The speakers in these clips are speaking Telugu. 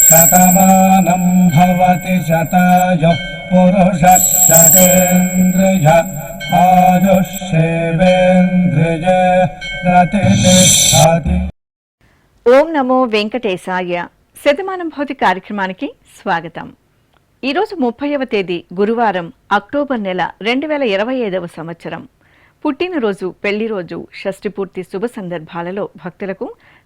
శతమానం భవతి శతాయుః పురుషः శతేంద్రియ ఆయుష్యేవేంద్రియ ప్రతిష్టతి. ఓం నమో వెంకటేశాయ. శతమానం భవతి కార్యక్రమానికి స్వాగతం. ఈరోజు 30వ తేదీ గురువారం, అక్టోబర్ నెల 2025వ సంవత్సరం. పుట్టినరోజు, పెళ్లి రోజు, షష్ఠి పూర్తి శుభ సందర్భాలలో భక్తులకు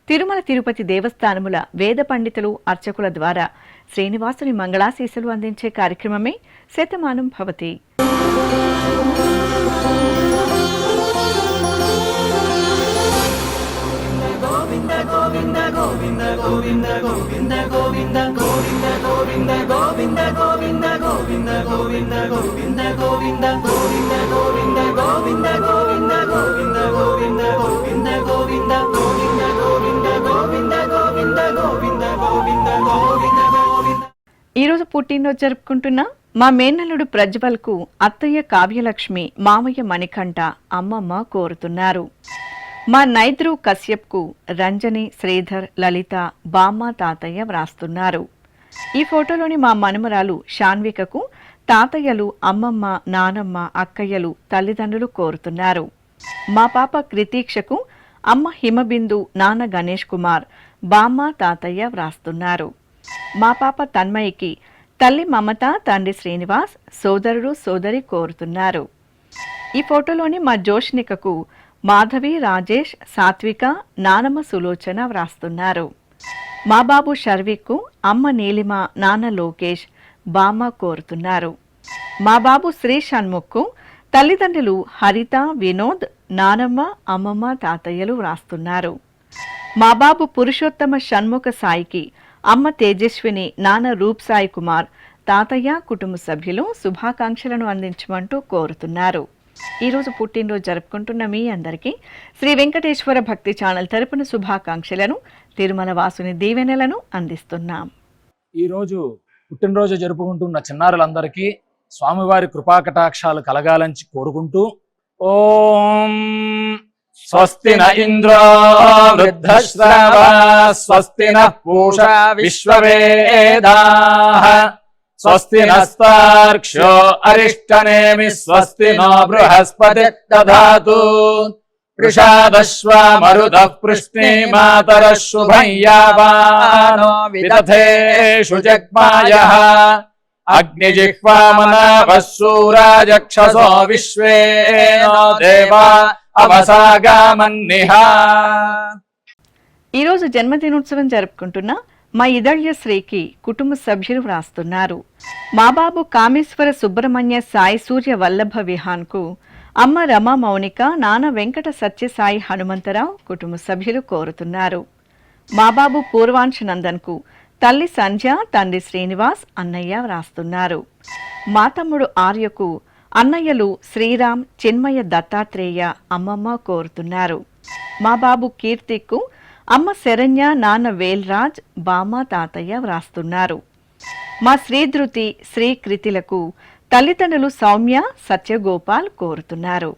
తిరుమల తిరుపతి దేవస్థానముల వేద పండితులు, అర్చకుల ద్వారా శ్రీనివాసుని మంగళాశీస్సులు అందించే కార్యక్రమమే శతమానం భవతి. ఈరోజు పుట్టినరోజు జరుపుకుంటున్న మా మేనల్లుడు ప్రజ్వల్కు అత్తయ్య కావ్యలక్ష్మి, మామయ్య మణికంఠ, అమ్మమ్మ కోరుతున్నారు. మా నైద్రు కశ్యప్కు రంజని, శ్రీధర్, లలిత, బామ్మ, తాతయ్య వ్రాస్తున్నారు. ఈ ఫోటోలోని మా మనుమరాలు శాన్వికకు తాతయ్యలు, అమ్మమ్మ, నానమ్మ, అక్కయ్యలు, తల్లిదండ్రులు కోరుతున్నారు. మా పాప కృతీక్షకు అమ్మ హిమబిందు, నాన్న గణేష్ కుమార్, బామ్మ, తాతయ్య వ్రాస్తున్నారు. మా పాప తన్మయికి తల్లి మమత, తండ్రి శ్రీనివాస్, సోదరుడు, సోదరి కోరుతున్నారు. ఈ ఫోటోలోని మా జోష్నికకు మాధవి, రాజేష్, సాత్విక, నానమ్మ సులోచన వ్రాస్తున్నారు. మా బాబు షర్విక్కు అమ్మ నీలిమ, నాన్న లోకేష్, బామ్మ కోరుతున్నారు. మా బాబు శ్రీ షణ్ముఖ్కు తల్లిదండ్రులు హరిత, వినోద్, నానమ్మ, అమ్మమ్మ, తాతయ్యలు వ్రాస్తున్నారు. మా బాబు పురుషోత్తమ షణ్ముఖ సాయికి అమ్మ తేజస్విని, నాన్న రూప్ సాయి కుమార్, తాతయ్య, కుటుంబ సభ్యులు శుభాకాంక్షలను అందించమంటూ కోరుతున్నారు. ఈరోజు పుట్టినరోజు జరుపుకుంటున్న మీ అందరికీ శ్రీ వెంకటేశ్వర భక్తి ఛానల్ తరపున శుభాకాంక్షలను, తిరుమల వాసుని దీవెనలను అందిస్తున్నాం. ఈరోజు పుట్టినరోజు జరుపుకుంటున్న చిన్నారులందరికీ స్వామివారి కృపాకటాక్షాలు కలగాలని కోరుకుంటూ, ఓం స్వస్తి న ఇంద్రో వృద్ధశ్రవా స్వస్తి న పూషా విశ్వవేదాః స్వస్తి నస్తార్క్ష్యో అరిష్టనేమి స్వస్తి నో బృహస్పతి దధాతు వృషాదశ్వా మరుతః పృష్ణే మాతరః శుభం యావానో విదథేషు జగ్మాయః అగ్నిజిహ్వామనాభः శూరాజక్షసో విశ్వేనో దేవా అవసాగామన్నిహ. ఈరోజు జన్మదినోత్సవం జరుపుకుంటున్న మా ఇదళ్య శ్రీకి కుటుంబ సభ్యులు వ్రాస్తున్నారు. మా బాబు కామేశ్వర సుబ్రహ్మణ్య సాయి సూర్య వల్లభ విహాన్కు అమ్మ రమా మౌనిక, నాన్న వెంకట సత్యసాయి హనుమంతరావు కుటుంబ సభ్యులు కోరుతున్నారు. మా బాబు పూర్వాంశ నందన్కు తల్లి సంధ్య, తండ్రి శ్రీనివాస్, అన్నయ్య వ్రాస్తున్నారు. మా తమ్ముడు ఆర్యకు అన్నయ్యలు శ్రీరామ్, చిన్మయ, దత్తాత్రేయ, అమ్మమ్మ కోరుతున్నారు. మా బాబు కీర్తిక్కు అమ్మ శరణ్య, నాన్న వేల్రాజ్, బామ్మ, తాతయ్య వ్రాస్తున్నారు. మా శ్రీధృతి, శ్రీకృతిలకు తల్లిదండ్రులు సౌమ్య, సత్యగోపాల్ కోరుతున్నారు.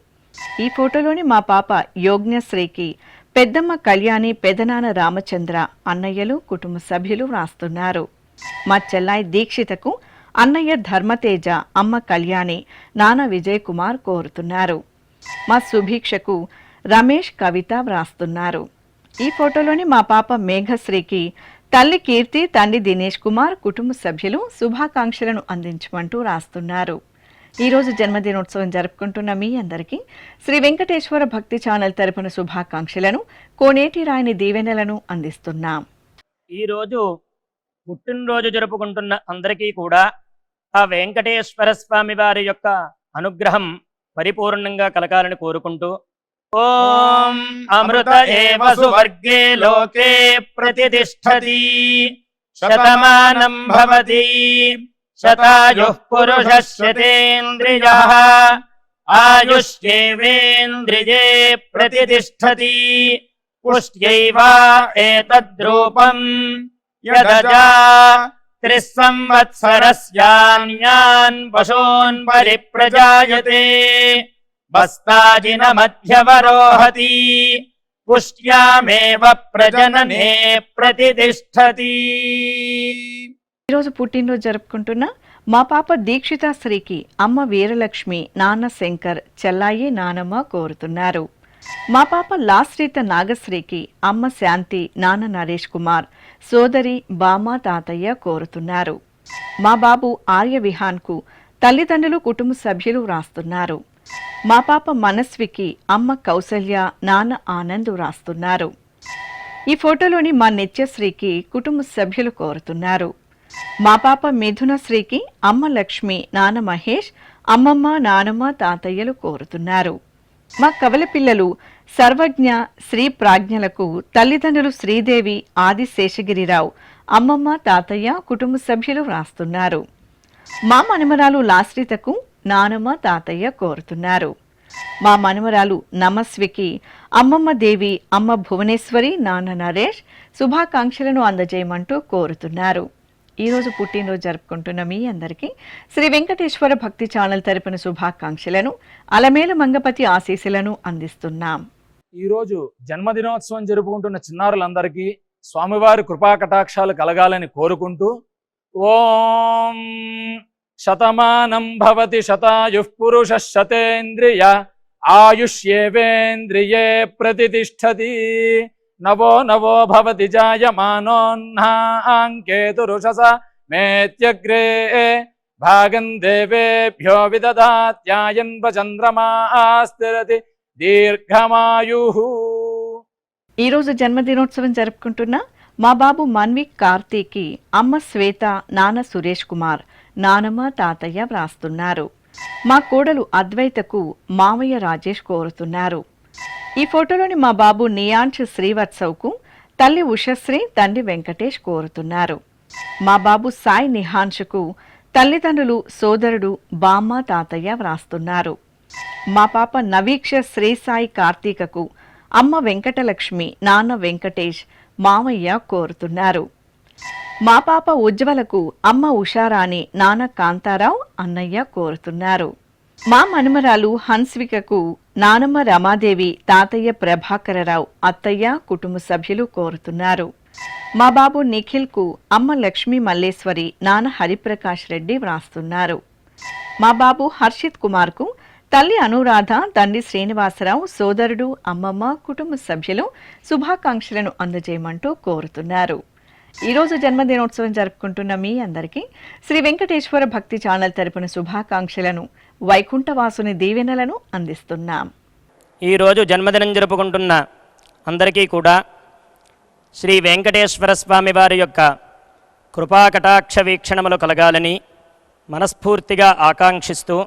ఈ ఫోటోలోని మా పాప యోజ్ఞశ్రీకి పెద్దమ్మ కళ్యాణి, పెదనాన్న రామచంద్ర, అన్నయ్యలు, కుటుంబ సభ్యులు వ్రాస్తున్నారు. మా చెల్లాయి దీక్షితకు అన్నయ్య ధర్మతేజ, అమ్మ కళ్యాణి, నాన్న విజయ్ కుమార్ కోరుతున్నారు. మా సుభీక్షకు రమేష్, కవిత వ్రాస్తున్నారు. ఈ ఫోటోలోని మా పాప మేఘశ్రీకి తల్లి కీర్తి, తండ్రి దినేష్ కుమార్, కుటుంబ సభ్యులు శుభాకాంక్షలను అందించమంటూ రాస్తున్నారు. ఈరోజు జన్మదినోత్సవం జరుపుకుంటున్న మీ అందరికీ శ్రీ వెంకటేశ్వర భక్తి ఛానల్ తరపున శుభాకాంక్షలను, కోనేటి రాయని దీవెనలను అందిస్తున్నాం. ఈరోజు పుట్టినరోజు జరుపుకుంటున్న అందరికీ కూడా ఆ వెంకటేశ్వర స్వామి వారి యొక్క అనుగ్రహం పరిపూర్ణంగా కలగాలని కోరుకుంటూ, ఓం అమృత ఏవ సువర్గే లోకే ప్రతిష్టతి శతమానం భవతి శతాయుః పురుషః శతేంద్రియః ఆయుష్యేవేంద్రియే ప్రతిష్టతి పుష్ట్యైవ ఏతద్రూపం యదజా త్రిస్సంవత్సరస్యాన్యాన్ పశూన్ పరిప్రజాయతే బస్తాజిన మధ్యవరోహతి పుష్ట్యామేవ ప్రజననే ప్రతిష్టతి. ఈరోజు పుట్టినరోజు జరుపుకుంటున్న మా పాప దీక్షిత శ్రీకి అమ్మ వీరలక్ష్మి, నాన్న శంకర్, చెల్లాయి నానమ్మ కోరుతున్నారు. మా పాప లాశ్రీత నాగశ్రీకి అమ్మ శాంతి, నాన్న నరేష్ కుమార్, సోదరి బామ్మ, తాతయ్య కోరుతున్నారు. మా బాబు ఆర్య విహాన్కు తల్లిదండ్రులు, కుటుంబ సభ్యులు వ్రాస్తున్నారు. మా పాప మనస్వికి అమ్మ కౌసల్య, నాన్న ఆనంద్ వ్రాస్తున్నారు. ఈ ఫోటోలోని మా నిత్యశ్రీకి కుటుంబ సభ్యులు కోరుతున్నారు. మా పాప మిథునశ్రీకి అమ్మ లక్ష్మి, నాన్న మహేష్, అమ్మమ్మ, నానమ్మ, తాతయ్యలు కోరుతున్నారు. మా కవల పిల్లలు సర్వజ్ఞ, శ్రీ ప్రాజ్ఞలకు తల్లిదండ్రులు శ్రీదేవి, ఆది శేషగిరిరావు, అమ్మమ్మ, తాతయ్య, కుటుంబ సభ్యులు వ్రాస్తున్నారు. మా మనమరాలు లాశ్రితకు నానమ్మ, తాతయ్య కోరుతున్నారు. మా మనమరాలు నమస్వికి అమ్మమ్మ దేవి, అమ్మ భువనేశ్వరి, నాన్న నరేష్ శుభాకాంక్షలను అందజేయమంటూ కోరుతున్నారు. ఈరోజు పుట్టినరోజు జరుపుకుంటున్న మీ అందరికీ శ్రీ వెంకటేశ్వర భక్తి ఛానల్ తరపున శుభాకాంక్షలను, అలమేల మంగపతి ఆశీస్సులను అందిస్తున్నాం. ఈరోజు జన్మదినోత్సవం జరుపుకుంటున్న చిన్నారులందరికీ స్వామివారి కృపా కటాక్షాలు కలగాలని కోరుకుంటూ, ఓం శతమానం భవతి శతాయుః పురుషః శతేంద్రియ ఆయుష్యేవేంద్రియే ప్రతిష్టతి. నవో నవో భవతి జాయమానోన్హాంకేతురుషస మేత్యగ్రే భాగం దేవేభ్యో విదదాత్యాయన్వ చంద్రమాస్థిరతి దీర్ఘమాయుః. ఈరోజు జన్మదినోత్సవం జరుపుకుంటున్న మా బాబు మన్విక్ కార్తీకి అమ్మ శ్వేత, నాన్న సురేష్ కుమార్, నానమ్మ, తాతయ్య వ్రాస్తున్నారు. మా కోడలు అద్వైతకు మామయ్య రాజేష్ కోరుతున్నారు. ఈ ఫోటోలోని మా బాబు నియాంశ్ శ్రీవత్సవ్కు తల్లి ఉషశ్రీ, తండ్రి వెంకటేష్ కోరుతున్నారు. మా బాబు సాయి నిహాన్షుకు తల్లిదండ్రులు, సోదరుడు, బామ్మ, తాతయ్య వ్రాస్తున్నారు. మా పాప నవీక్ష శ్రీ సాయి కార్తీకకు అమ్మ వెంకటలక్ష్మి, నాన్న వెంకటేష్, మామయ్య కోరుతున్నారు. మా పాప ఉజ్వలకు అమ్మ ఉషారాణి, నాన్న కాంతారావు, అన్నయ్య కోరుతున్నారు. మా మనుమరాలు హన్స్వికకు నానమ్మ రమాదేవి, తాతయ్య ప్రభాకరరావు, అత్తయ్య, కుటుంబ సభ్యులు కోరుతున్నారు. మా బాబు నిఖిల్కు అమ్మ లక్ష్మీ మల్లేశ్వరి, నాన్న హరిప్రకాష్ రెడ్డి వ్రాస్తున్నారు. మా బాబు హర్షిత్ కుమార్కు తల్లి అనురాధ, తండ్రి శ్రీనివాసరావు, సోదరుడు, అమ్మమ్మ, కుటుంబ సభ్యులు శుభాకాంక్షలను అందజేయమంటూ కోరుతున్నారు. ఈరోజు జన్మదినోత్సవం జరుపుకుంటున్న మీ అందరికీ శ్రీ వెంకటేశ్వర భక్తి ఛానల్ తరపున శుభాకాంక్షలను, వైకుంఠవాసుని దీవెనలను అందిస్తున్నాం. ఈరోజు జన్మదినం జరుపుకుంటున్న అందరికీ కూడా శ్రీ వెంకటేశ్వర స్వామి వారి యొక్క కృపాకటాక్ష వీక్షణములు కలగాలని మనస్ఫూర్తిగా ఆకాంక్షిస్తూ,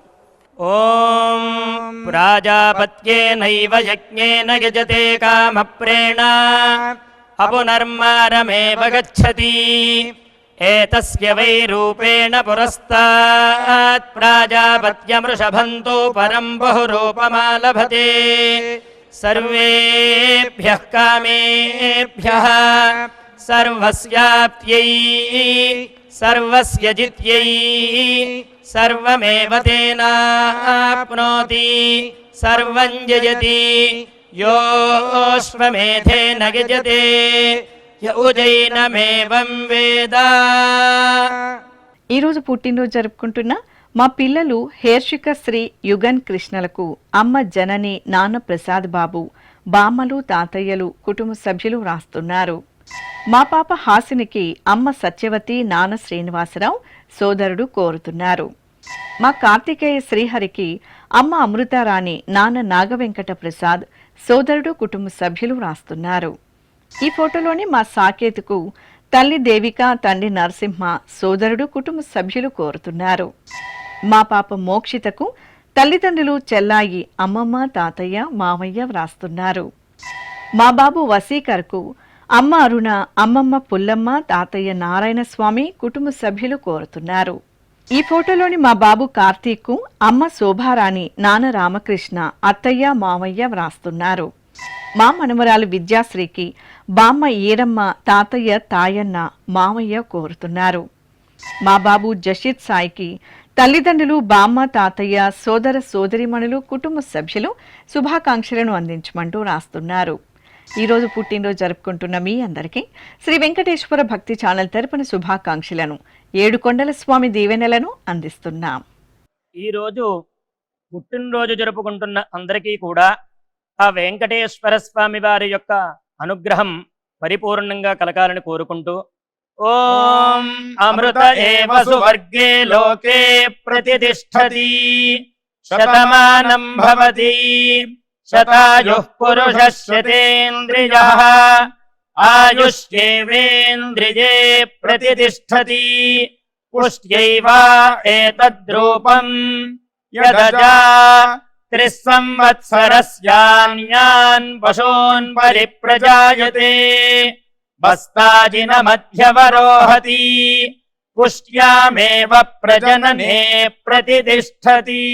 ఓం ప్రాజాపత్యేనైవ యజ్ఞేన యజతే కామప్రేణ అపునర్మారమేవ గచ్చతి ఏతస్య వై రూపేణ పురస్తాత్ ప్రాజాపత్యమృషభంతో పరం బహురూపమాలభతే సర్వేభ్యః కామేభ్యః సర్వస్యాప్త్యై సర్వస్య జిత్యై సర్వమేవ తేనాప్నోతి సర్వం జయతి యోశ్వమేధేన గజతే యౌజైనమేవం వేద. ఈరోజు పుట్టినరోజు జరుపుకుంటున్న మా పిల్లలు హేర్షిక శ్రీ యుగన్ కృష్ణలకు అమ్మ జనని, నాన్న ప్రసాద్ బాబు, బామ్మలు, తాతయ్యలు, కుటుంబ సభ్యులు వ్రాస్తున్నారు. మా పాప హాసినికి అమ్మ సత్యవతి, నాన్న శ్రీనివాసరావు, సోదరుడు కోరుతున్నారు. మా కార్తికేయ శ్రీహరికి అమ్మ అమృతారాణి, నాన్న నాగవెంకట ప్రసాద్, సోదరుడు, కుటుంబ సభ్యులు వ్రాస్తున్నారు. ఈ ఫోటోలోని మా సాకేతుకు తల్లి దేవిక, తండ్రి నరసింహ, సోదరుడు, కుటుంబ సభ్యులు కోరుతున్నారు. మా పాప మోక్షితకు తల్లిదండ్రులు చెల్లాయి, అమ్మమ్మ, తాతయ్య, మామయ్య వ్రాస్తున్నారు. మా బాబు వసీకర్కు అమ్మ అరుణ, అమ్మమ్మ పుల్లమ్మ, తాతయ్య నారాయణ స్వామి, కుటుంబ సభ్యులు కోరుతున్నారు. ఈ ఫోటోలోని మా బాబు కార్తీక్కు అమ్మ శోభారాణి, నాన్న రామకృష్ణ, అత్తయ్య, మామయ్య వ్రాస్తున్నారు. మా మనమరాలు విద్యాశ్రీకి బామ్మ ఈరమ్మ, తాతయ్య తాయన్న, మామయ్య కోరుతున్నారు. మా బాబు జషిత్ సాయికి తల్లిదండ్రులు, బామ్మ, తాతయ్య, సోదర సోదరీమణులు, కుటుంబ సభ్యులు శుభాకాంక్షలను అందించమంటూ రాస్తున్నారు. ఈరోజు పుట్టినరోజు జరుపుకుంటున్న మీ అందరికీ శ్రీ వెంకటేశ్వర భక్తి ఛానల్ తరపున శుభాకాంక్షలను, ఏడుకొండల స్వామి దీవెనలను అందిస్తున్నాం. ఈరోజు పుట్టినరోజు జరుపుకుంటున్న అందరికీ కూడా ఆ వెంకటేశ్వర స్వామి వారి యొక్క అనుగ్రహం పరిపూర్ణంగా కలగాలని కోరుకుంటూ ఓం అమృత ఏవ సువర్గే లోకే ప్రతిష్ఠతి శతమానం భవతి శతాయుః పురుషः శతేంద్రియః ఆయుష్యేవేంద్రియే ప్రతిష్ఠతి పుష్ట్యైవ ఏతద్రూపం యదజా త్రిస్సంవత్సరస్యాన్యాన్ పశూన్ పరిప్రజాయతే బస్తాజిన మధ్యవరోహతి పుష్ట్యామేవ ప్రజననే ప్రతిష్ఠతి.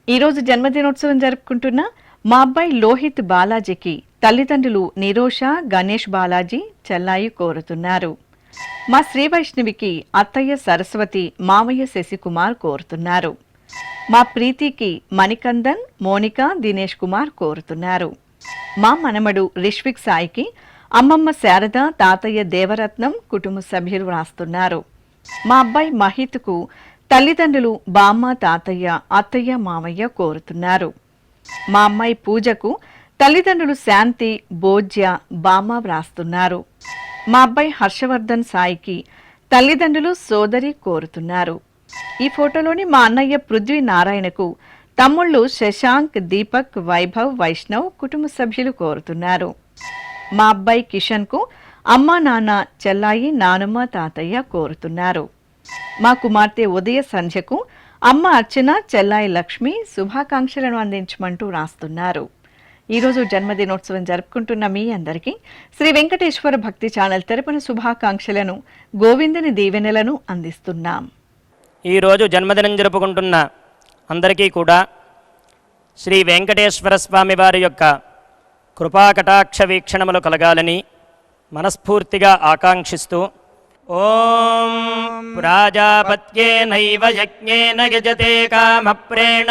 ఈరోజు జన్మదినోత్సవం జరుపుకుంటున్న మా అబ్బాయి లోహిత్ బాలాజీకి తల్లిదండ్రులు నిరోష, గణేష్ బాలాజీ, చెల్లాయి కోరుతున్నారు. మా శ్రీ వైష్ణవికి అత్తయ్య సరస్వతి, మామయ్య శశికుమార్ కోరుతున్నారు. మా ప్రీతికి మణికందన్, మోనిక, దినేష్ కుమార్ కోరుతున్నారు. మా మనమడు రిష్విక్ సాయికి అమ్మమ్మ శారద, తాతయ్య దేవరత్నం, కుటుంబ సభ్యులు వ్రాస్తున్నారు. మా అబ్బాయి మహిత్కు తల్లిదండ్రులు బామ్మ, తాతయ్య, అత్తయ్య, మామయ్య కోరుతున్నారు. మా అమ్మాయి పూజకు తల్లిదండ్రులు శాంతి, భోజ్య, బామ్మ వ్రాస్తున్నారు. మా అబ్బాయి హర్షవర్ధన్ సాయికి తల్లిదండ్రులు, సోదరి కోరుతున్నారు. ఈ ఫోటోలోని మా అన్నయ్య పృథ్వీ నారాయణకు తమ్ముళ్ళు శశాంక్, దీపక్, వైభవ్, వైష్ణవ్, కుటుంబ సభ్యులు కోరుతున్నారు. మా అబ్బాయి కిషన్కు అమ్మ, నాన్న, చెల్లాయి, నానమ్మ, తాతయ్య కోరుతున్నారు. మా కుమార్తె ఉదయ సంధ్యకు అమ్మ అర్చన, చెల్లాయి లక్ష్మి శుభాకాంక్షలను అందించమంటూ రాస్తున్నారు. ఈరోజు జన్మదినోత్సవం జరుపుకుంటున్న మీ అందరికీ శ్రీ వెంకటేశ్వర భక్తి ఛానల్ తరపున శుభాకాంక్షలను, గోవిందుని దీవెనలను అందిస్తున్నాం. ఈరోజు జన్మదినం జరుపుకుంటున్న అందరికీ కూడా శ్రీ వెంకటేశ్వర స్వామి వారి యొక్క కృపాకటాక్ష వీక్షణములు కలగాలని మనస్ఫూర్తిగా ఆకాంక్షిస్తూ ఓం ప్రాజాపత్యేనైవ యజ్ఞేన యజతే కామప్రేణ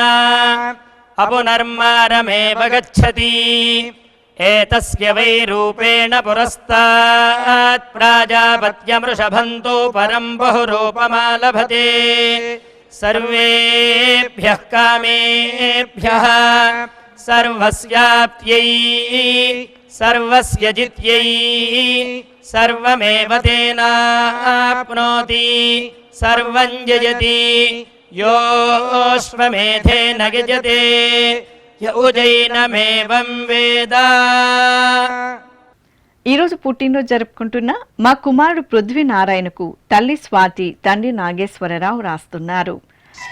అపునర్మారమేవ గచ్చతి ఏతస్య వై రూపేణ పురస్తాత్ ప్రాజాపత్యమృషభంతో పరం బహురూపమాలభతే సర్వేభ్యః కామేభ్యః సర్వస్యాప్త్యై సర్వస్య జిత్యై సర్వమేవ తేనాప్నోతి సర్వం జయతి యోऽశ్వమేధేన యజతే య ఉజైనమేవం వేద. ఈరోజు పుట్టినరోజు జరుపుకుంటున్న మా కుమారుడు పృథ్వీ నారాయణకు తల్లి స్వాతి, తండ్రి నాగేశ్వరరావు రాస్తున్నారు.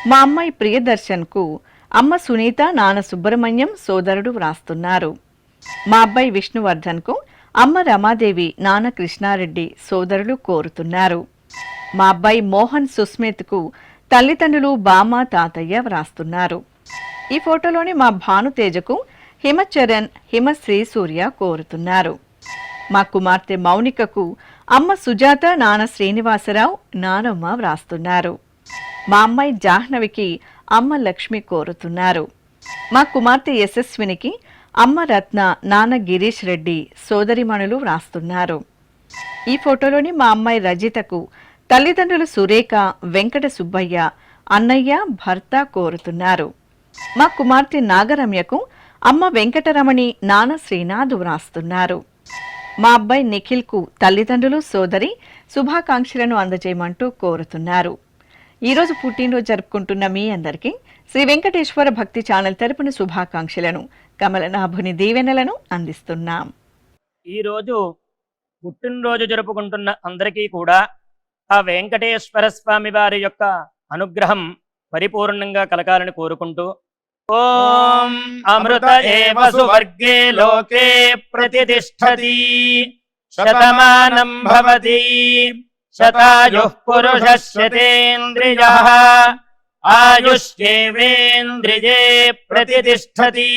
మా అమ్మాయి ప్రియదర్శన్కు అమ్మ సునీత, నాన్న సుబ్రహ్మణ్యం, సోదరుడు వ్రాస్తున్నారు. మా అబ్బాయి విష్ణువర్ధన్కు అమ్మ రమాదేవి, నాన్న కృష్ణారెడ్డి, సోదరులు కోరుతున్నారు. మా అబ్బాయి మోహన్ సుస్మిత్కు తల్లిదండ్రులు బామ్మ, తాతయ్య వ్రాస్తున్నారు. ఈ ఫోటోలోని మా భానుతేజకు హిమచరణ్, హిమశ్రీ సూర్య కోరుతున్నారు. మా కుమార్తె మౌనికకు అమ్మ సుజాత, నాన్న శ్రీనివాసరావు, నానమ్మ వ్రాస్తున్నారు. మా అమ్మాయి జాహ్నవికి అమ్మ లక్ష్మి కోరుతున్నారు. మా కుమార్తె యశస్వినికి అమ్మ రత్న, నాన్న గిరీష్ రెడ్డి, సోదరిమణులు వ్రాస్తున్నారు. ఈ ఫోటోలోని మా అమ్మాయి రజితకు తల్లిదండ్రులు సురేఖ, వెంకట సుబ్బయ్య, అన్నయ్య, భర్త కోరుతున్నారు. మా కుమార్తె నాగరమ్యకు అమ్మ వెంకటరమణి, నాన్న శ్రీనాథ్ వ్రాస్తున్నారు. మా అబ్బాయి నిఖిల్కు తల్లిదండ్రులు, సోదరి శుభాకాంక్షలను అందజేయమంటూ కోరుతున్నారు. ఈరోజు పుట్టినరోజు జరుపుకుంటున్న మీ అందరికీ శ్రీ వెంకటేశ్వర భక్తి ఛానల్ తరపున శుభాకాంక్షలను, కమలనాభుని దీవెనలను అందిస్తున్నాం. ఈరోజు పుట్టినరోజు జరుపుకుంటున్న అందరికీ కూడా ఆ వెంకటేశ్వర స్వామి వారి యొక్క అనుగ్రహం పరిపూర్ణంగా కలగాలని కోరుకుంటూ ఓం అమృత ఏవ సువర్గే లోకే ప్రతిష్ఠతి శతమానం భవతి శతాయుః పురుషः శతేంద్రియః ఆయుష్యేవేంద్రియే ప్రతిష్ఠతి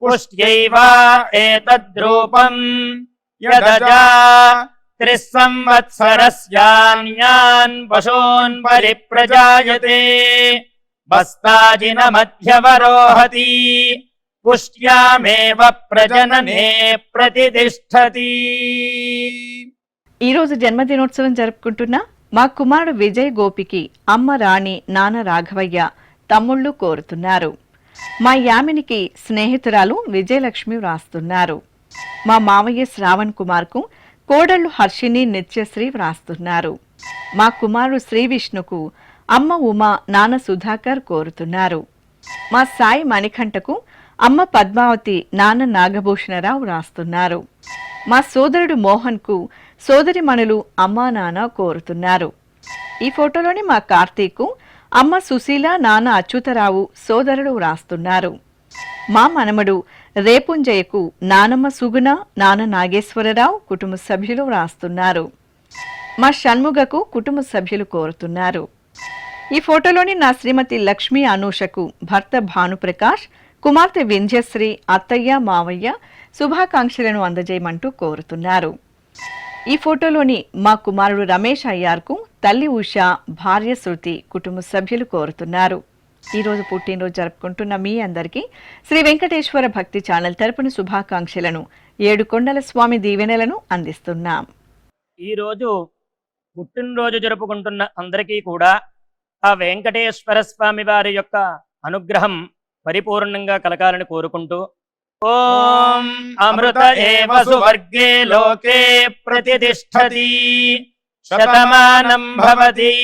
పుష్ట్యైవ ఏతద్రూపం యదజా त्रिस्संवत्सरस्यान्यान् पशून् परिप्रजायते बस्ताजिनमध्यवरोहति पुष्ट्यामेव प्रजनने प्रतिष्ठति। ఈ రోజు జన్మదినోత్సవం జరుపుకుంటున్న మా కుమారుడు విజయ్ గోపికి అమ్మ రాణి, నాన్న రాఘవయ్య, తమ్ముళ్ళు కోరుతున్నారు. మా యామినికి స్నేహితురాలు విజయలక్ష్మి వ్రాస్తున్నారు. మా మావయ్య శ్రావణ్ కుమార్కు కోడళ్లు హర్షిని, నిత్యశ్రీ వ్రాస్తున్నారు. మా కుమారుడు శ్రీ విష్ణుకు అమ్మ ఉమా, నాన్న సుధాకర్ కోరుతున్నారు. మా సాయి మణికంఠకు అమ్మ పద్మావతి, నాన్న నాగభూషణరావు వ్రాస్తున్నారు. మా సోదరుడు మోహన్కు సోదరిమణులు అమ్మా, నాన్న కోరుతున్నారు. ఈ ఫోటోలోని మా కార్తీకు అమ్మ సుశీల, నాన్న అచ్యుతరావు, సోదరుడు వ్రాస్తున్నారు. మా మనమడు రేపుంజయ్యకు నానమ్మ సుగుణ, నాన్న నాగేశ్వరరావు, కుటుంబ సభ్యులు వ్రాస్తున్నారు. మా షణ్ముగకు కుటుంబ సభ్యులు కోరుతున్నారు. ఈ ఫోటోలోని నా శ్రీమతి లక్ష్మీ అనూషకు భర్త భానుప్రకాష్, కుమార్తె వింధ్యశ్రీ, అత్తయ్య, మావయ్య శుభాకాంక్షలను అందజేయమంటూ కోరుతున్నారు. ఈ ఫోటోలోని మా కుమారుడు రమేష్ అయ్యార్కు తల్లి ఉష, భార్య శృతి, కుటుంబ సభ్యులు కోరుతున్నారు. ఈ రోజు పుట్టినరోజు జరుపుకుంటున్న మీ అందరికీ శ్రీ వెంకటేశ్వర భక్తి ఛానల్ తరపున శుభాకాంక్షలను, ఏడుకొండల స్వామి దీవెనలను అందిస్తున్నాం. ఈ రోజు పుట్టినరోజు జరుపుకుంటున్న అందరికీ కూడా ఆ వెంకటేశ్వర స్వామి వారి యొక్క అనుగ్రహం పరిపూర్ణంగా కలగాలని కోరుకుంటూ ఓం అమృత ఏవ సువర్గే లోకే ప్రతిష్ఠతి శతమానం భవతి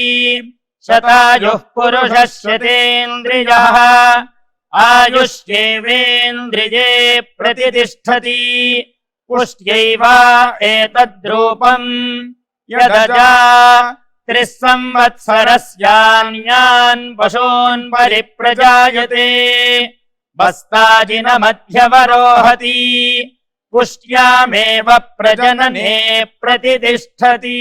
శతాయుః పురుషः శతేంద్రియః ఆయుష్యేవేంద్రియే ప్రతిష్ఠతి పుష్ట్యైవ ఏతద్రూపం యదజా त्रिस्संवत्सरस्यान्यान् पशून् परिप्रजायते बस्ताजिनमध्यवरोहति पुष्ट्यामेव प्रजनने प्रतिष्ठति।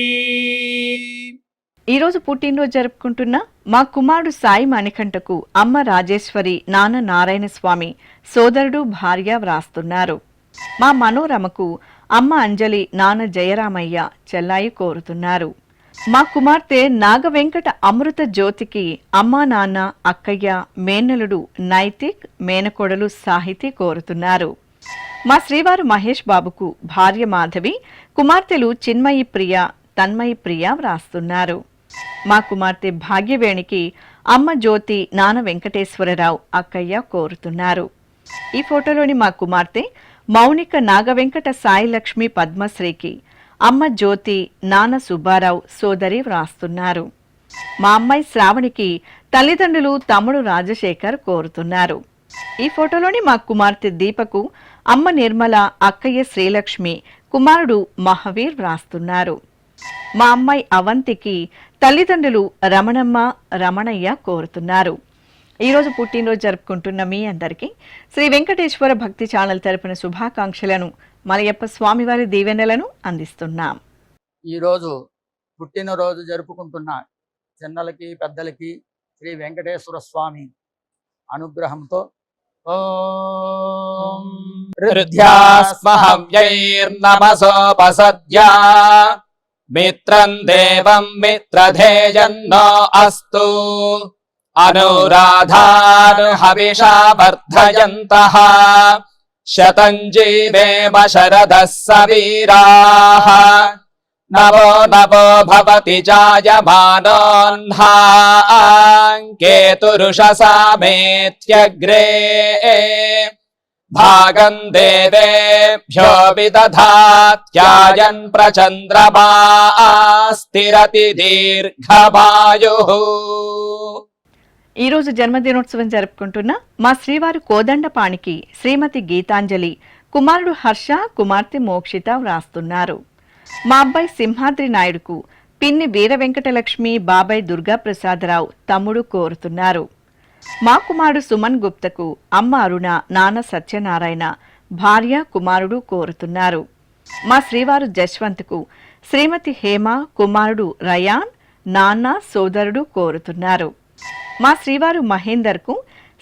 ఈ రోజు పుట్టినరోజు జరుపుకుంటున్న మా కుమారుడు సాయి మణికంఠకు అమ్మ రాజేశ్వరి, నాన్న నారాయణ స్వామి, సోదరుడు, భార్య వ్రాస్తున్నారు. మా మనోరమకు అమ్మ అంజలి, నాన్న జయరామయ్య, చెల్లాయి కోరుతున్నారు. మా కుమార్తె నాగవెంకట అమృత జ్యోతికి అమ్మా, నాన్న, అక్కయ్య, మేనలుడు నైతిక్, మేనకోడలు సాహితి కోరుతున్నారు. మా శ్రీవారు మహేష్ బాబుకు భార్య మాధవి, కుమార్తెలు చిన్మయి ప్రియ, తన్మయి ప్రియ వ్రాస్తున్నారు. మా కుమార్తె భాగ్యవేణికి అమ్మ జ్యోతి, నాన్న వెంకటేశ్వరరావు, అక్కయ్య కోరుతున్నారు. ఈ ఫోటోలోని మా కుమార్తె మౌనిక నాగవెంకట సాయిలక్ష్మి పద్మశ్రీకి అమ్మ జ్యోతి, నాన్న సుబ్బారావు, సోదరి వ్రాస్తున్నారు. మా అమ్మాయి శ్రావణికి తల్లిదండ్రులు తమ్ముడు రాజశేఖర్ కోరుతున్నారు. ఈ ఫోటోలోని మా కుమార్తె దీపకు అమ్మ నిర్మల, అక్కయ్య శ్రీలక్ష్మి, కుమారుడు మహావీర్ వ్రాస్తున్నారు. మా అమ్మాయి అవంతికి తల్లిదండ్రులు రమణమ్మ, రమణయ్య కోరుతున్నారు. ఈరోజు పుట్టినరోజు జరుపుకుంటున్న మీ అందరికీ శ్రీ వెంకటేశ్వర భక్తి ఛానల్ తరపున శుభాకాంక్షలను, మలయప్ప స్వామివారి దీవెనలను అందిస్తున్నాం. ఈరోజు పుట్టినరోజు జరుపుకుంటున్న చిన్నలకి పెద్దలకి శ్రీ వెంకటేశ్వర స్వామి అనుగ్రహంతో ఓం హృద్యాస్మహవ్యైర్నమసోపసద్యా మిత్రం దేవం మిత్రధేయన్నో అస్తు అనురాధాన్ హవిషా వర్ధయంతః శతం జీవేమ శరదః సవీరాః నవో నవో భవతి జాయమానోన్హాం కేతురుషసామేత్యగ్రే భాగం దేవేభ్యో విదధాత్యాయన్ ప్రచంద్రమా స్థిరతి దీర్ఘమాయుః. ఈ రోజు జన్మదినోత్సవం జరుపుకుంటున్న మా శ్రీవారు కోదండపాణికి శ్రీమతి గీతాంజలి, కుమారుడు హర్ష, కుమార్తె మోక్షిత వ్రాస్తున్నారు. మా అబ్బాయి సింహాద్రి నాయుడుకు పిన్ని వీర వెంకటలక్ష్మి, బాబాయ్ దుర్గాప్రసాదరావు, తమ్ముడు కోరుతున్నారు. మా కుమారుడు సుమన్ గుప్తకు అమ్మ అరుణ, నాన్న సత్యనారాయణ, భార్య, కుమారుడు కోరుతున్నారు. మా శ్రీవారు జశ్వంత్కు శ్రీమతి హేమ, కుమారుడు రయాన్, నాన్న, సోదరుడు కోరుతున్నారు. మా శ్రీవారు మహేందర్కు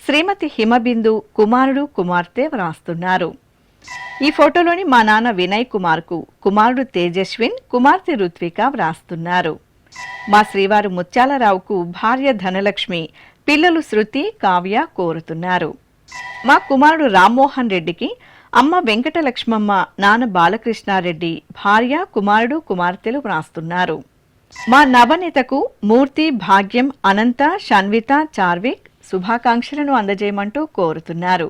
శ్రీమతి హిమబిందు, కుమారుడు, కుమార్తె వ్రాస్తున్నారు. ఈ ఫోటోలోని మా నాన్న వినయ్ కుమార్కు కుమారుడు తేజస్విన్, కుమార్తె రుత్విక వ్రాస్తున్నారు. మా శ్రీవారు ముత్యాలరావుకు భార్య ధనలక్ష్మి, పిల్లలు శృతి, కావ్య కోరుతున్నారు. మా కుమారుడు రామ్మోహన్ రెడ్డికి అమ్మ వెంకటలక్ష్మమ్మ, నాన్న బాలకృష్ణారెడ్డి, భార్య, కుమారుడు, కుమార్తెలు వ్రాస్తున్నారు. మా నవనేతకు మూర్తి, భాగ్యం, అనంత, షన్విత, చార్విక్ శుభాకాంక్షలను అందజేయమంటూ కోరుతున్నారు.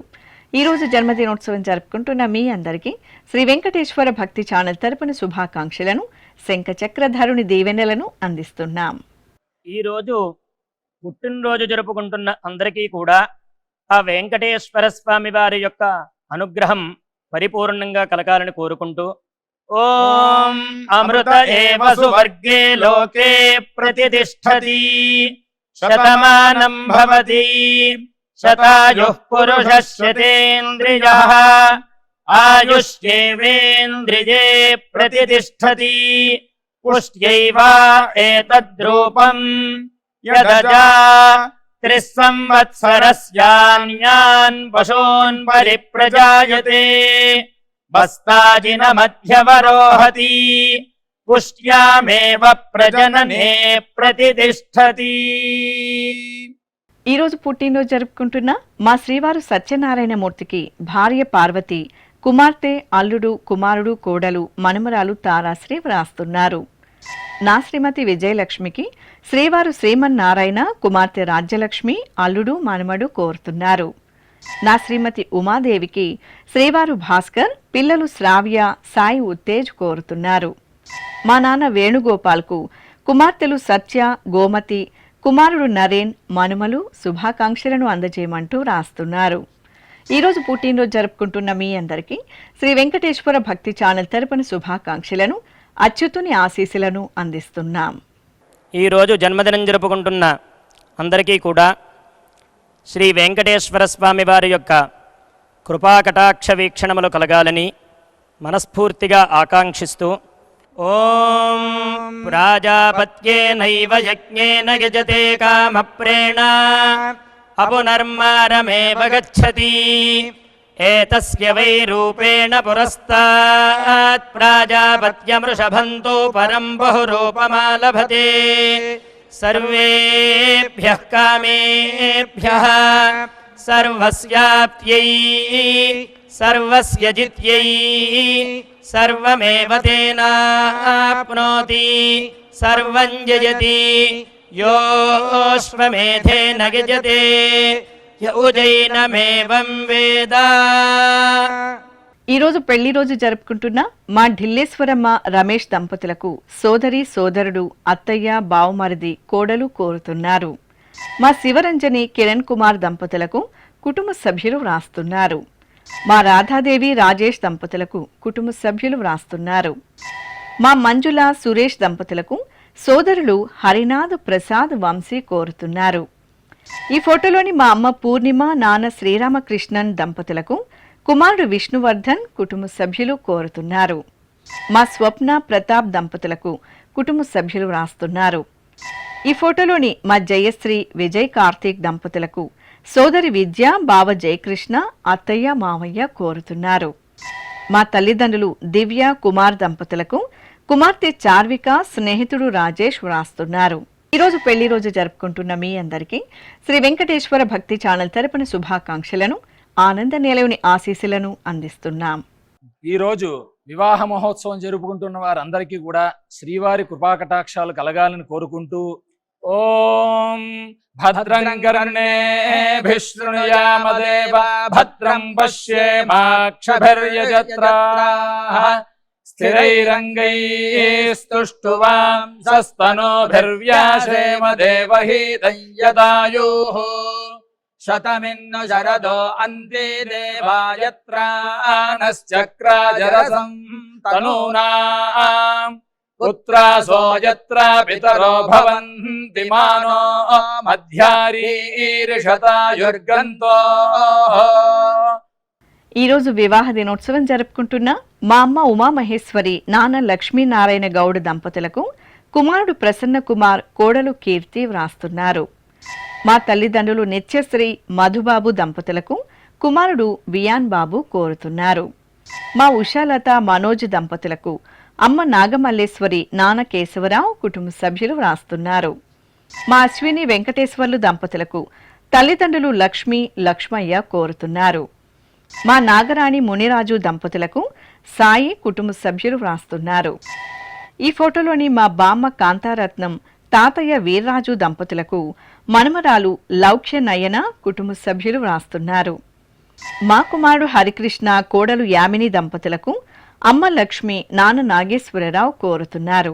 ఈరోజు జన్మదినోత్సవం జరుపుకుంటున్న మీ అందరికీ శ్రీ వెంకటేశ్వర భక్తి ఛానల్ తరపున శుభాకాంక్షలను, శంఖచక్రధరుని దీవెనలను అందిస్తున్నాం. ఈరోజు పుట్టినరోజు జరుపుకుంటున్న అందరికీ కూడా ఆ వెంకటేశ్వర స్వామి వారి యొక్క అనుగ్రహం పరిపూర్ణంగా కలగాలని కోరుకుంటూ ఓం అమృత ఏవ సువర్గే లోకే ప్రతిష్టతి శతమానం భవతి శతాయుః పురుషः శతేంద్రియః ఆయుష్యేవేంద్రియే ప్రతిష్టతి పుష్ట్యైవ ఏతద్రూపం యదజా త్రిస్సంవత్సరస్యాన్యాన్ పశూన్ పరిప్రజాయతే బస్తాజిన మధ్యవరోహతి పుష్ట్యామేవ ప్రజననే ప్రతిష్టతి. ఈరోజు పుట్టినరోజు జరుపుకుంటున్న మా శ్రీవారు సత్యనారాయణమూర్తికి భార్య పార్వతి, కుమార్తె, అల్లుడు, కుమారుడు, కోడలు, మనుమరాలు తారాశ్రీ వ్రాస్తున్నారు. నా శ్రీమతి విజయలక్ష్మికి శ్రీవారు శ్రీమన్నారాయణ, కుమార్తె రాజ్యలక్ష్మి, అల్లుడు, మనుమడు కోరుతున్నారు. నా శ్రీమతి ఉమాదేవికి శ్రీవారు భాస్కర్, పిల్లలు శ్రావ్య, సాయి ఉత్తేజ్ కోరుతున్నారు. మా నాన్న వేణుగోపాల్కు కుమార్తెలు సత్య, గోమతి, కుమారుడు నరేన్, మనుమలు శుభాకాంక్షలను అందజేయమంటూ రాస్తున్నారు. ఈరోజు పుట్టినరోజు జరుపుకుంటున్న మీ అందరికీ శ్రీ వెంకటేశ్వర భక్తి ఛానల్ తరపున శుభాకాంక్షలను, అచ్యుతుని ఆశీస్సులను అందిస్తున్నాం. ఈరోజు జన్మదినం జరుపుకుంటున్న అందరికీ కూడా శ్రీ వెంకటేశ్వర స్వామి వారి యొక్క కృపాకటాక్ష వీక్షణములు కలగాలని మనస్ఫూర్తిగా ఆకాంక్షిస్తూ ఓం ప్రాజాపత్యేనైవ యజ్ఞేన యజతే కామప్రేణ అపునర్మారమేవ గచ్చతి ఏతస్య వై రూపేణ పురస్తాత్ ప్రాజాపత్యమృషభంతో పరం బహురూపమాలభతే సర్వేభ్యః కామేభ్యః సర్వస్యాప్త్యై సర్వస్య జిత్యై సర్వమేవ తేనాప్నోతి సర్వం జయతి యోష్వమేధేన గజతే యౌజైనమేవం వేద. ఈరోజు పెళ్లి రోజు జరుపుకుంటున్న మా ఢిల్లేశ్వరమ్మ, రమేష్ దంపతులకు సోదరి, సోదరుడు, అత్తయ్య, బావమరిది, కోడలు కోరుతున్నారు. మా శివరంజని, కిరణ్ కుమార్ దంపతులకు కుటుంబ సభ్యులు వ్రాస్తున్నారు. మా రాధాదేవి, రాజేష్ దంపతులకు కుటుంబ సభ్యులు వ్రాస్తున్నారు. మా మంజుల, సురేష్ దంపతులకు సోదరులు హరినాథ్, ప్రసాద్, వంశీ కోరుతున్నారు. ఈ ఫోటోలోని మా అమ్మ పూర్ణిమ, నాన్న శ్రీరామకృష్ణన్ దంపతులకు కుమారుడు విష్ణువర్ధన్ కుటుంబ సభ్యులు కోరుతున్నారు. మా స్వప్న, ప్రతాప్ దంపతులకు కుటుంబ సభ్యులు వ్రాస్తున్నారు. ఈ ఫోటోలోని మా జయశ్రీ, విజయ్ కార్తీక్ దంపతులకు సోదరి విద్య, బావ జయకృష్ణ, అత్తయ్య, మావయ్య కోరుతున్నారు. మా తల్లిదండ్రులు దివ్య, కుమార్ దంపతులకు కుమార్తె చార్విక, స్నేహితుడు రాజేష్ వ్రాస్తున్నారు. ఈరోజు పెళ్లి రోజు జరుపుకుంటున్న మీ అందరికీ శ్రీ వెంకటేశ్వర భక్తి ఛానల్ తరపున శుభాకాంక్షలను, ఆనంద నిలయుని ఆశీస్సులను అందిస్తున్నాం. ఈరోజు వివాహ మహోత్సవం జరుపుకుంటున్న వారందరికీ కూడా శ్రీవారి కృపాకటాక్షాలు కలగాలని కోరుకుంటూ ఓం భద్రం కర్ణేభిః శృణుయామదేవ భద్రం పశ్యేమాక్షభిర్యజత్రాః స్థిరైరంగైస్తుష్టువాంసస్తనూభిర్వ్యాసేమ దేవహీతం యదాయుః శతమిన్ను శరదో అంతే దేవాయత్రానశ్చక్రాజరసం తనూనాం పుత్రాసో యత్ర పితరో భవంతి మానో మధ్యారీర్షతాయుర్గంతో. ఈరోజు వివాహ దినోత్సవం జరుపుకుంటున్న మా అమ్మ ఉమామహేశ్వరి, నాన్న లక్ష్మీనారాయణ గౌడ్ దంపతులకు కుమారుడు ప్రసన్న కుమార్, కోడలు కీర్తి వ్రాస్తున్నారు. మా తల్లిదండ్రులు నిత్యశ్రీ, మధుబాబు దంపతులకు కుమారుడు వియాన్ బాబు కోరుతున్నారు. మా ఉషాలత మనోజ్ దంపతులకు అమ్మ నాగమల్లేశ్వరి నాన్న కేశవరావు కుటుంబ సభ్యులు వ్రాస్తున్నారు. మా అశ్విని వెంకటేశ్వర్లు దంపతులకు తల్లిదండ్రులు లక్ష్మి లక్ష్మయ్య కోరుతున్నారు. మా నాగరాణి మునిరాజు దంపతులకు సాయి కుటుంబ సభ్యులు వ్రాస్తున్నారు. ఈ ఫోటోలోని మా బామ్మ కాంతారత్నం తాతయ్య వీర్రాజు దంపతులకు మనమరాలు లౌక్య నయన కుటుంబ సభ్యులు వ్రాస్తున్నారు. మా కుమారుడు హరికృష్ణ కోడలు యామిని దంపతులకు అమ్మ లక్ష్మి నాన్న నాగేశ్వరరావు కోరుతున్నారు.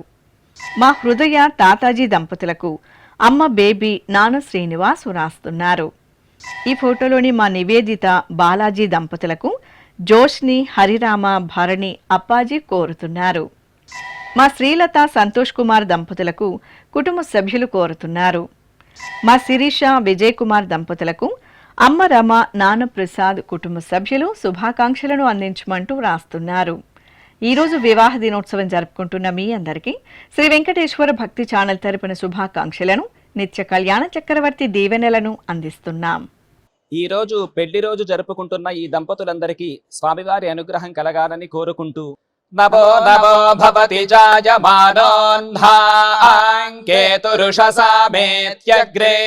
మా హృదయ తాతాజీ దంపతులకు అమ్మ బేబీ నాన్న శ్రీనివాస్ వ్రాస్తున్నారు. ఈ ఫోటోలోని మా నివేదిత బాలాజీ దంపతులకు జోష్ని హరిరామ భరణి అప్పాజీ కోరుతున్నారు. మా శ్రీలత సంతోష్ కుమార్ దంపతులకు కుటుంబ సభ్యులు కోరుతున్నారు. మా శిరీష విజయ్ కుమార్ దంపతులకు అమ్మ రమ నాన్న ప్రసాద్ కుటుంబ సభ్యులు శుభాకాంక్షలను అందించమంటూ వ్రాస్తున్నారు. ఈరోజు వివాహ దినోత్సవం జరుపుకుంటున్న మీ అందరికీ శ్రీ వెంకటేశ్వర భక్తి ఛానల్ తరపున శుభాకాంక్షలను నిత్య కళ్యాణ చక్రవర్తి దీవెనలను అందిస్తున్నాం. ఈ రోజు పెళ్లి రోజు జరుపుకుంటున్న ఈ దంపతులందరికీ స్వామివారి అనుగ్రహం కలగాలని కోరుకుంటూ నభో నభో భవతి జాయమానోన్హాంకేతురుషసామేత్యగ్రే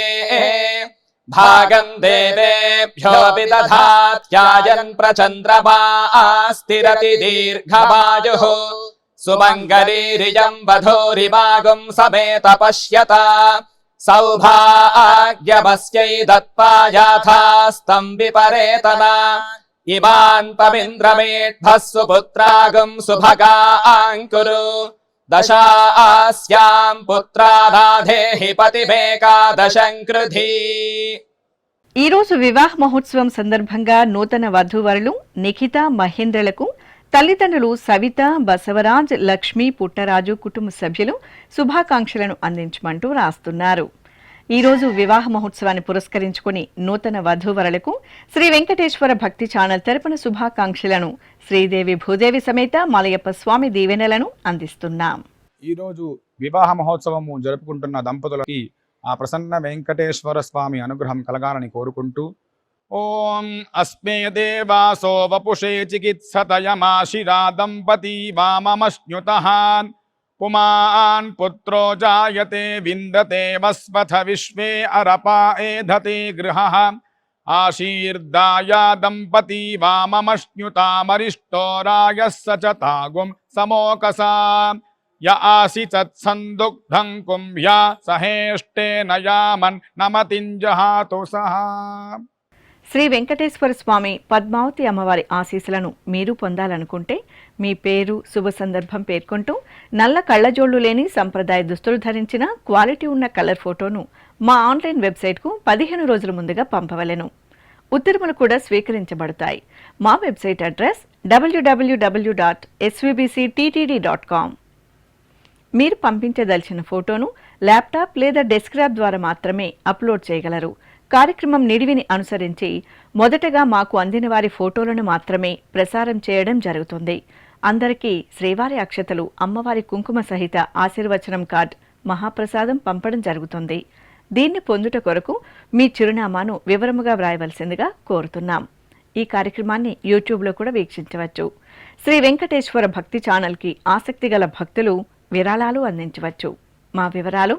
భాగం దేవేభ్యో విదధాత్యాయన్ ప్రచంద్రమా స్థిరతి దీర్ఘమాయుః సుమంగళీరియం వధూరిమాగుం సమేత పశ్యత సౌభాగ్యమస్యై దత్పాయాథాస్తం విపరేతనా ఇమాన్ పవింద్రమేఢ్భః సుపుత్రాగం సుభగాంకురు దశాస్యాం పుత్రానాధేహి పతిమేకాదశం కృధి. ఈరోజు వివాహ మహోత్సవం సందర్భంగా నూతన వధూవరులు నిఖిత మహేంద్రలకు తల్లిదండ్రులు సవిత బసవరాజ్ లక్ష్మి పుట్టరాజు కుటుంబ సభ్యులు శుభాకాంక్షలను అందించమంటూ రాస్తున్నారు. ఈరోజు వివాహ మహోత్సవాన్ని పురస్కరించుకుని నూతన వధూవరులకు శ్రీ వెంకటేశ్వర భక్తి ఛానల్ తరపున శుభాకాంక్షలను శ్రీదేవి భూదేవి సమేత మలయప్ప స్వామి దీవెనలను అందిస్తున్నాం. ఈరోజు వివాహ మహోత్సవము జరుపుకుంటున్న దంపతులకి ఆ ప్రసన్న వెంకటేశ్వర స్వామి అనుగ్రహం కలగాలని కోరుకుంటూ ఓం అస్మే దేవాసో వపుషే చికిత్సతయమాశిరా దంపతి వామమశ్నుతః పుమాన్ పుత్రో జాయతే విందతే వస్వథ విశ్వే అరపా ఏధతే గృహః ఆశీర్దాయ దంపతి వామమశ్నుతామరిష్టో రాయస్స చ తాగుం సమోకసా య ఆసి తత్సందుగ్ధం కుంభ్యా సహేష్టేన యామన్ నమతింజహాతు సహా. శ్రీ వెంకటేశ్వర స్వామి పద్మావతి అమ్మవారి ఆశీస్సులను మీరు పొందాలనుకుంటే మీ పేరు శుభ సందర్భం పేర్కొంటూ నల్ల కళ్లజోళ్లు లేని సంప్రదాయ దుస్తులు ధరించిన క్వాలిటీ ఉన్న కలర్ ఫోటోను మా ఆన్లైన్ వెబ్సైట్కు 15 రోజుల ముందుగా పంపవలెను. ఉత్తర్వులు కూడా స్వీకరించబడతాయి. మా వెబ్సైట్ అడ్రస్ www.svbcttd.com. మీరు పంపించదలిచిన ఫోటోను ల్యాప్టాప్ లేదా డెస్క్టాప్ ద్వారా మాత్రమే అప్లోడ్ చేయగలరు. కార్యక్రమం నిడివిని అనుసరించి మొదటగా మాకు అందిన వారి ఫోటోలను మాత్రమే ప్రసారం చేయడం జరుగుతుంది. అందరికీ శ్రీవారి అక్షతలు, అమ్మవారి కుంకుమ సహిత ఆశీర్వచనం కార్డ్, మహాప్రసాదం పంపడం జరుగుతుంది. దీన్ని పొందుట కొరకు మీ చిరునామాను వివరముగా వ్రాయవలసిందిగా కోరుతున్నాం. ఈ కార్యక్రమాన్ని యూట్యూబ్లో కూడా వీక్షించవచ్చు. శ్రీ వెంకటేశ్వర భక్తి ఛానల్కి ఆసక్తి గల భక్తులు విరాళాలు అందించవచ్చు. మా వివరాలు